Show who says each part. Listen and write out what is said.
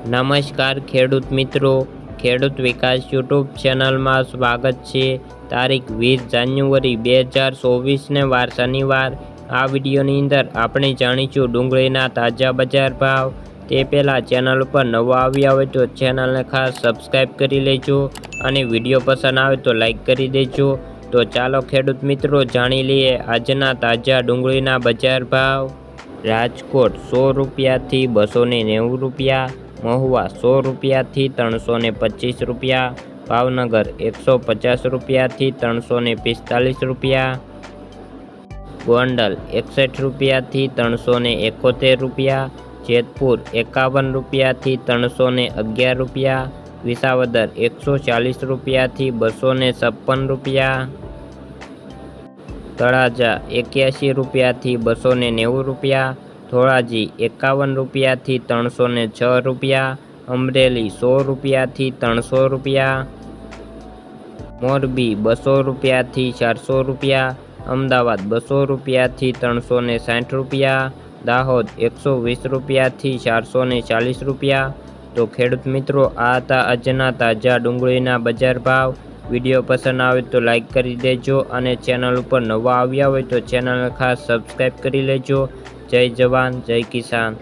Speaker 1: નમસ્કાર ખેડૂત મિત્રો, ખેડૂત વિકાસ યુટ્યુબ ચેનલમાં સ્વાગત છે। તારીખ 20 જાન્યુઆરી 2024 વાર શનિવાર। આ વિડીયોની અંદર આપણે જાણીશું ડુંગળીના તાજા બજાર ભાવ। તે પહેલાં ચેનલ ઉપર નવા આવ્યા હોય તો ચેનલને ખાસ સબસ્ક્રાઈબ કરી લેજો અને વિડીયો પસંદ આવે તો લાઈક કરી દેજો। તો ચાલો ખેડૂત મિત્રો જાણી લઈએ આજના તાજા ડુંગળીના બજાર ભાવ। રાજકોટ 100 રૂપિયાથી 290 રૂપિયા, મહુવા 100 રૂપિયાથી 325 રૂપિયા, ભાવનગર 150 રૂપિયાથી 345 રૂપિયા, ગોંડલ 61 રૂપિયાથી 371 રૂપિયા, જેતપુર 51 રૂપિયાથી 311 રૂપિયા, વિસાવદર 140 રૂપિયાથી 256 રૂપિયા, તળાજા 81 રૂપિયાથી 290 રૂપિયા, ધોરાજી 51 રૂપિયાથી 306 રૂપિયા, અમરેલી 100 રૂપિયાથી 300 રૂપિયા, મોરબી 200 રૂપિયાથી 400 રૂપિયા, અમદાવાદ 200 રૂપિયાથી 360 રૂપિયા, દાહોદ 120 રૂપિયાથી 440 રૂપિયા। તો ખેડૂત મિત્રો, આ હતા આજના તાજા ડુંગળીના બજાર ભાવ। વિડીયો પસંદ આવે તો લાઈક કરી દેજો અને ચેનલ ઉપર નવા આવ્યા હોય તો ચેનલને ખાસ સબસ્ક્રાઈબ કરી લેજો। જય જવાન, જય કિસાન।